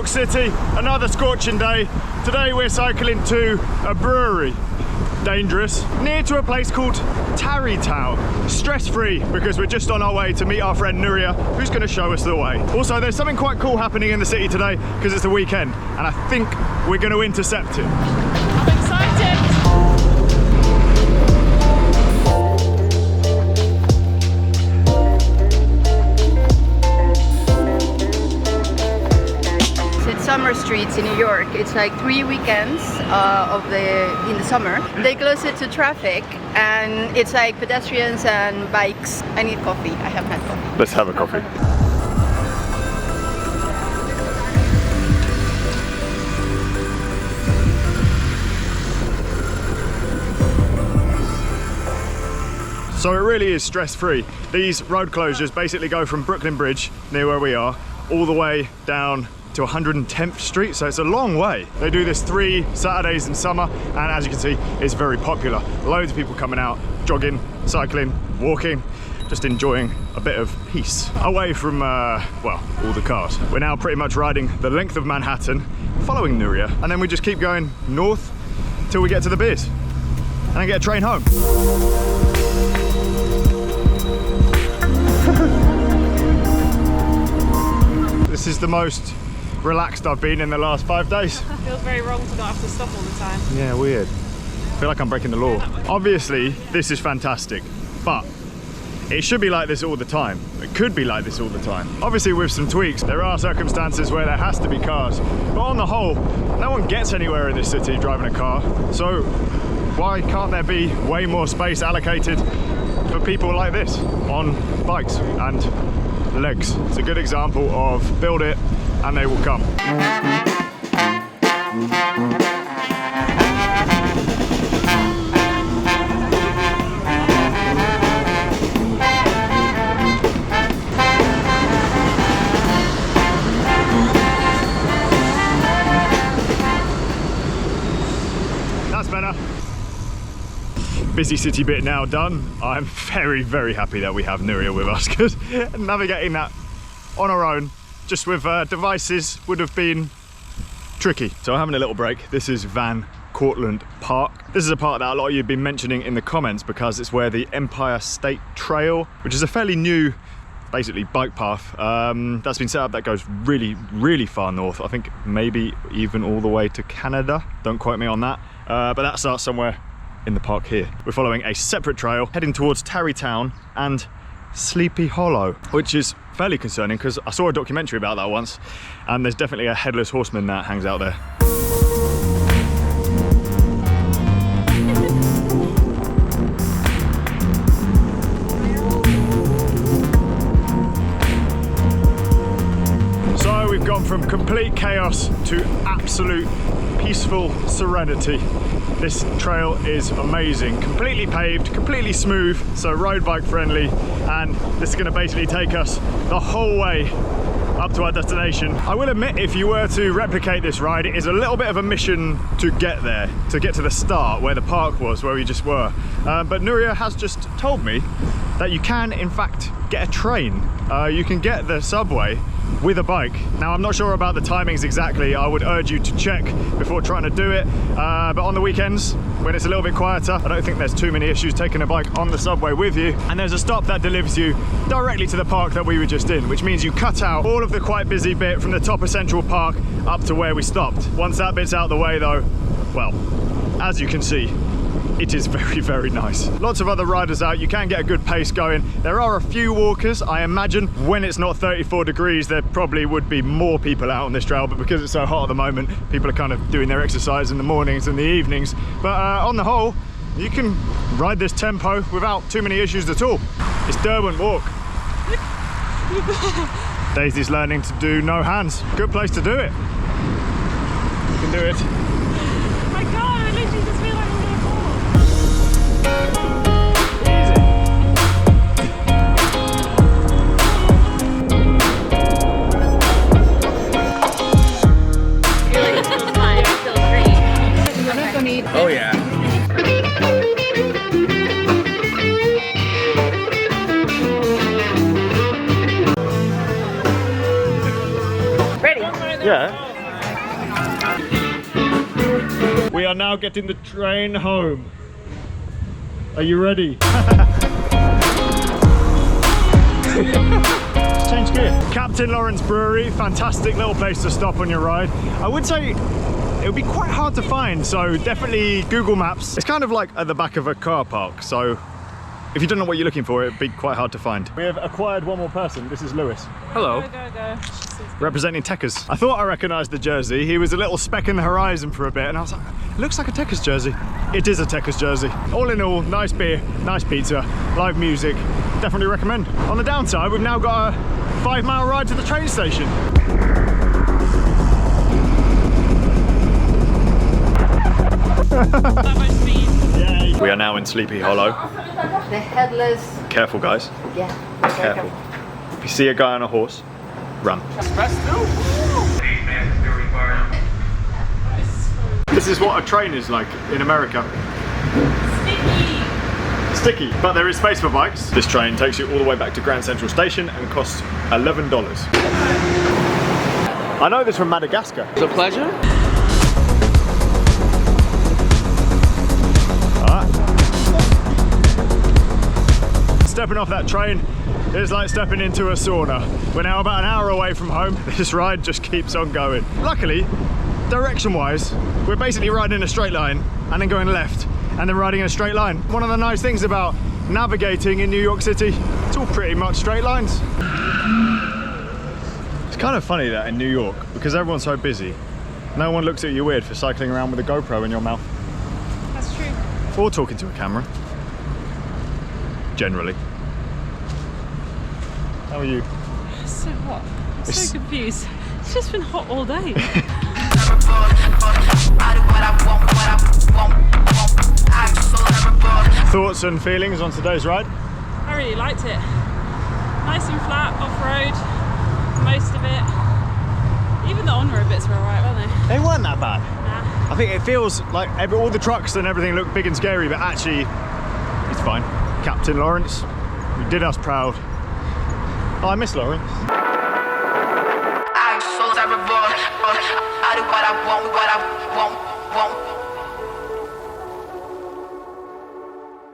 York City, another scorching day. Today we're cycling to a brewery, dangerous, near to a place called Tarrytown. Stress-free, because we're just on our way to meet our friend Nuria, who's going to show us the way. Also, there's something quite cool happening in the city today, because it's the weekend, and I think we're going to intercept it. I'm excited! Summer streets in New York. It's like 3 weekends in the summer. They close it to traffic and it's like pedestrians and bikes. I need coffee. I haven't had coffee. Let's have a coffee. So it really is stress-free. These road closures basically go from Brooklyn Bridge, near where we are, all the way down to 110th Street, so it's a long way. They do this 3 Saturdays in summer, and as you can see, it's very popular. Loads of people coming out, jogging, cycling, walking, just enjoying a bit of peace. Away from, well, all the cars. We're now pretty much riding the length of Manhattan, following Nuria, and then we just keep going north till we get to the beers, and then get a train home. This is the most relaxed I've been in the last 5 days. Feels very wrong to not have to stop all the time. Yeah, weird. I feel like I'm breaking the law. Obviously, this is fantastic, but it should be like this all the time. It could be like this all the time. Obviously, with some tweaks, there are circumstances where there has to be cars, but on the whole, no one gets anywhere in this city driving a car. So why can't there be way more space allocated for people like this on bikes and legs? It's a good example of build it and they will come. That's better. Busy city bit now done. I'm very, very happy that we have Nuria with us, because navigating that on our own, just with devices, would have been tricky. So I'm having a little break. This is Van Cortlandt Park. This is a park that a lot of you have been mentioning in the comments, because it's where the Empire State Trail, which is a fairly new, basically bike path, that's been set up, that goes really, really far north. I think maybe even all the way to Canada. Don't quote me on that. But that starts somewhere in the park here. We're following a separate trail heading towards Tarrytown and Sleepy Hollow, which is fairly concerning because I saw a documentary about that once, and there's definitely a headless horseman that hangs out there. So we've gone from complete chaos to absolute peaceful serenity. This trail is amazing, completely paved, completely smooth, so road bike friendly, and this is going to basically take us the whole way up to our destination. I will admit, if you were to replicate this ride, it is a little bit of a mission to get there, to get to the start where the park was, where we just were. But Nuria has just told me that you can in fact get a train. You can get the subway with a bike. Now, I'm not sure about the timings exactly. I would urge you to check before trying to do it. But on the weekends, when it's a little bit quieter, I don't think there's too many issues taking a bike on the subway with you. And there's a stop that delivers you directly to the park that we were just in, which means you cut out all of the quite busy bit from the top of Central Park up to where we stopped. Once that bit's out of the way though, well, as you can see, it is very, very nice. Lots of other riders out. You can get a good pace going. There are a few walkers. I imagine when it's not 34 degrees, there probably would be more people out on this trail, but because it's so hot at the moment, people are kind of doing their exercise in the mornings and the evenings. But on the whole, you can ride this tempo without too many issues at all. It's Derwent Walk. Daisy's learning to do no hands. Good place to do it. You can do it. Oh my god, I literally just feel like I'm gonna fall. Oh yeah. Ready? Yeah. We are now getting the train home. Are you ready? Change gear. Captain Lawrence Brewery, fantastic little place to stop on your ride. I would say it would be quite hard to find, so definitely Google Maps. It's kind of like at the back of a car park, so if you don't know what you're looking for, it'd be quite hard to find. We have acquired one more person. This is Lewis. Hello. Go. Representing Attacus. I thought I recognised the jersey. He was a little speck in the horizon for a bit, and I was like, looks like a Attacus jersey. It is a Attacus jersey. All in all, nice beer, nice pizza, live music. Definitely recommend. On the downside, we've now got a 5-mile ride to the train station. That much speed. Yay. We are now in Sleepy Hollow. The headless. Careful, guys. Yeah. Careful. If you see a guy on a horse, run. This is what a train is like in America. Sticky, but there is space for bikes. This train takes you all the way back to Grand Central Station and costs $11. I know this from Madagascar. It's a pleasure. Stepping off that train is like stepping into a sauna. We're now about an hour away from home. This ride just keeps on going. Luckily, direction-wise, we're basically riding in a straight line and then going left and then riding in a straight line. One of the nice things about navigating in New York City, it's all pretty much straight lines. It's kind of funny that in New York, because everyone's so busy, no one looks at you weird for cycling around with a GoPro in your mouth. That's true. Or talking to a camera. Generally. How are you? It's so hot. I'm so confused. It's just been hot all day. Thoughts and feelings on today's ride? I really liked it. Nice and flat, off-road, most of it. Even the on-road bits were alright, weren't they? They weren't that bad. Nah. I think it feels like all the trucks and everything look big and scary, but actually, it's fine. Captain Lawrence, you did us proud. Oh, I miss Lawrence. I do what I want,